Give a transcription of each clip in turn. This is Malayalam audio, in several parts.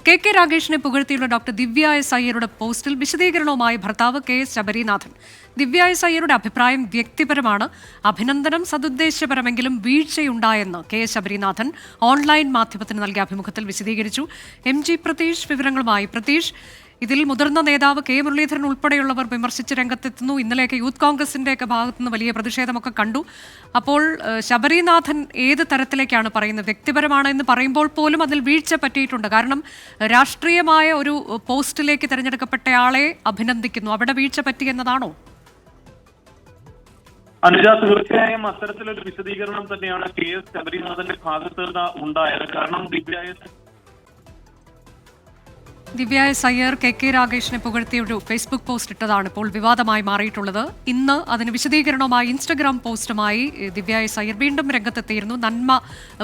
കെ രാഗേഷിനെ പുകഴ്ത്തിയുള്ള ഡോക്ടർ ദിവ്യ എസ് അയ്യരുടെ പോസ്റ്റിൽ വിശദീകരണവുമായി ഭർത്താവ് KS ശബരിനാഥൻ. ദിവ്യ എസ് അയ്യരുടെ അഭിപ്രായം വ്യക്തിപരമാണ്, അഭിനന്ദനം സദുദ്ദേശപരമെങ്കിലും വീഴ്ചയുണ്ടായെന്ന് KS ശബരിനാഥൻ ഓൺലൈൻ മാധ്യമത്തിന് നൽകിയ അഭിമുഖത്തിൽ വിശദീകരിച്ചു. MG പ്രതീഷ് വിവരങ്ങളുമായി. പ്രതീഷ്, ഇതിൽ മുതിർന്ന നേതാവ് K മുരളീധരൻ ഉൾപ്പെടെയുള്ളവർ വിമർശിച്ച് രംഗത്തെത്തുന്നു. ഇന്നലെയൊക്കെ യൂത്ത് കോൺഗ്രസിന്റെയൊക്കെ ഭാഗത്തുനിന്ന് വലിയ പ്രതിഷേധമൊക്കെ കണ്ടു. അപ്പോൾ ശബരിനാഥൻ ഏത് തരത്തിലേക്കാണ് പറയുന്നത്? വ്യക്തിപരമാണ് എന്ന് പറയുമ്പോൾ പോലും അതിൽ വീഴ്ച പറ്റിയിട്ടുണ്ട്. കാരണം രാഷ്ട്രീയമായ ഒരു പോസ്റ്റിലേക്ക് തിരഞ്ഞെടുക്കപ്പെട്ടയാളെ അഭിനന്ദിക്കുന്നു, അവിടെ വീഴ്ച പറ്റി എന്നതാണോ? അനുജ, തീർച്ചയായും അത്തരത്തിലൊരു വിശദീകരണം തന്നെയാണ് KS ശബരിനാഥന്റെ ഭാഗത്ത് നിന്ന് ഉണ്ടായത്. കാരണം ദിവ്യ എസ് അയ്യർ കെ രാഗേഷിനെ പുകഴ്ത്തിയ ഒരു ഫേസ്ബുക്ക് പോസ്റ്റ് ഇട്ടതാണ് ഇപ്പോൾ വിവാദമായി മാറിയിട്ടുള്ളത്. ഇന്ന് അതിന് വിശദീകരണവുമായി ഇൻസ്റ്റഗ്രാം പോസ്റ്റുമായി ദിവ്യ എസ് അയ്യർ വീണ്ടും രംഗത്തെത്തിയിരുന്നു. നന്മ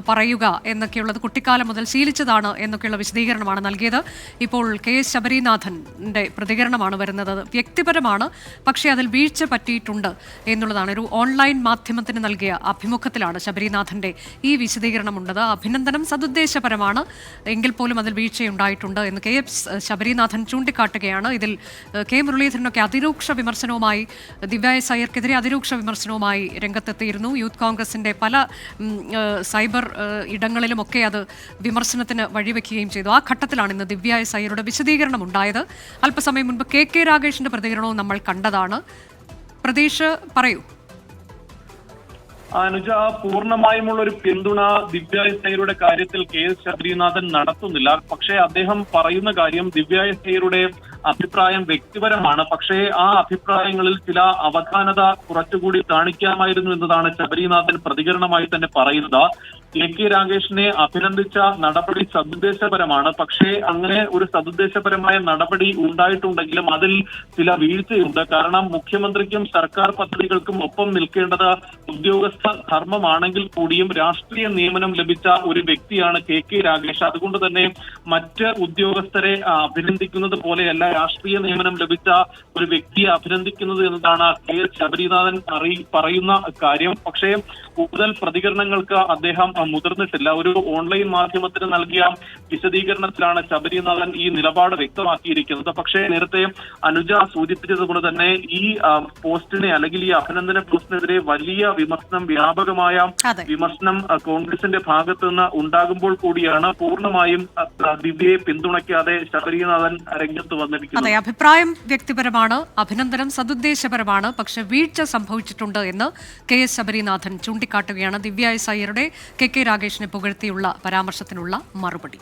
പറയുക എന്നൊക്കെയുള്ളത് കുട്ടിക്കാലം മുതൽ ശീലിച്ചതാണ് എന്നൊക്കെയുള്ള വിശദീകരണമാണ് നൽകിയത്. ഇപ്പോൾ KS ശബരിനാഥന്റെ പ്രതികരണമാണ് വരുന്നത്. വ്യക്തിപരമാണ്, പക്ഷേ അതിൽ വീഴ്ച പറ്റിയിട്ടുണ്ട് എന്നുള്ളതാണ്. ഒരു ഓൺലൈൻ മാധ്യമത്തിന് നൽകിയ അഭിമുഖത്തിലാണ് ശബരിനാഥന്റെ ഈ വിശദീകരണമുണ്ടത്. അഭിനന്ദനം സദുദ്ദേശപരമാണ്, എങ്കിൽ പോലും അതിൽ വീഴ്ചയുണ്ടായിട്ടുണ്ട് എന്ന് KS ശബരിനാഥൻ ചൂണ്ടിക്കാട്ടുകയാണ്. ഇതിൽ K മുരളീധരനൊക്കെ അതിരൂക്ഷ വിമർശനവുമായി, ദിവ്യ എസ് അയ്യർക്കെതിരെ അതിരൂക്ഷ വിമർശനവുമായി രംഗത്തെത്തിയിരുന്നു. യൂത്ത് കോൺഗ്രസിന്റെ പല സൈബർ ഇടങ്ങളിലുമൊക്കെ അത് വിമർശനത്തിന് വഴിവെക്കുകയും ചെയ്തു. ആ ഘട്ടത്തിലാണ് ഇന്ന് ദിവ്യ എസ് അയ്യരുടെ വിശദീകരണം ഉണ്ടായത്. അല്പസമയം മുൻപ് കെ രാഗേഷിന്റെ പ്രതികരണവും നമ്മൾ കണ്ടതാണ്. പ്രതീഷ്, പറയൂ. അനുജ, പൂർണ്ണമായുമുള്ള ഒരു പിന്തുണ ദിവ്യ എസ് അയ്യരുടെ കാര്യത്തിൽ KS ശബരിനാഥൻ നടത്തുന്നില്ല. പക്ഷേ അദ്ദേഹം പറയുന്ന കാര്യം ദിവ്യ എസ് അയ്യരുടെ അഭിപ്രായം വ്യക്തിപരമാണ്, പക്ഷേ ആ അഭിപ്രായങ്ങളിൽ ചില അവധാനത കുറച്ചുകൂടി കാണിക്കാമായിരുന്നു എന്നതാണ് ശബരിനാഥൻ പ്രതികരണമായി തന്നെ പറയുന്നത്. കെ രാഗേഷിനെ അഭിനന്ദിച്ച നടപടി സദുദ്ദേശപരമാണ്, പക്ഷേ അങ്ങനെ ഒരു സദുദ്ദേശപരമായ നടപടി ഉണ്ടായിട്ടുണ്ടെങ്കിലും അതിൽ ചില വീഴ്ചയുണ്ട്. കാരണം മുഖ്യമന്ത്രിക്കും സർക്കാർ പദ്ധതികൾക്കും ഒപ്പം നിൽക്കേണ്ടത് ഉദ്യോഗസ്ഥ ധർമ്മമാണെങ്കിൽ കൂടിയും രാഷ്ട്രീയ നിയമനം ലഭിച്ച ഒരു വ്യക്തിയാണ് കെ രാഗേഷ്. അതുകൊണ്ട് തന്നെ മറ്റ് ഉദ്യോഗസ്ഥരെ അഭിനന്ദിക്കുന്നത് പോലെയല്ല രാഷ്ട്രീയ നിയമനം ലഭിച്ച ഒരു വ്യക്തിയെ അഭിനന്ദിക്കുന്നത് എന്നതാണ് KS ശബരിനാഥൻ പറയുന്ന കാര്യം. പക്ഷേ കൂടുതൽ പ്രതികരണങ്ങൾക്ക് അദ്ദേഹം മുതിർന്നിട്ടില്ല. ഒരു ഓൺലൈൻ മാധ്യമത്തിന് നൽകിയ വിശദീകരണത്തിലാണ് ശബരിനാഥൻ ഈ നിലപാട് വ്യക്തമാക്കിയിരിക്കുന്നത്. പക്ഷേ നേരത്തെ അനുജ സൂചിപ്പിച്ചതുകൊണ്ട് തന്നെ ഈ പോസ്റ്റിനെ അല്ലെങ്കിൽ ഈ അഭിനന്ദന പോസ്റ്റിനെതിരെ വലിയ വിമർശനം, വ്യാപകമായ വിമർശനം കോൺഗ്രസിന്റെ ഭാഗത്തു നിന്ന് ഉണ്ടാകുമ്പോൾ കൂടിയാണ് പൂർണ്ണമായും ദിവ്യയെ പിന്തുണയ്ക്കാതെ ശബരിനാഥൻ രംഗത്ത് വന്നിരിക്കുന്നത്. അതെ, അഭിപ്രായം വ്യക്തിപരമാണ്, അഭിനന്ദനം സദുദ്ദേശപരമാണ്, പക്ഷെ വീഴ്ച സംഭവിച്ചിട്ടുണ്ട് എന്ന് KS ശബരിനാഥൻ ചൂണ്ടിക്കാട്ടുകയാണ്. ദിവ്യ എസ് അയ്യരുടെ കെ രാഗേഷിനെ പുകഴ്ത്തിയുള്ള പരാമർശത്തിനുള്ള മറുപടി.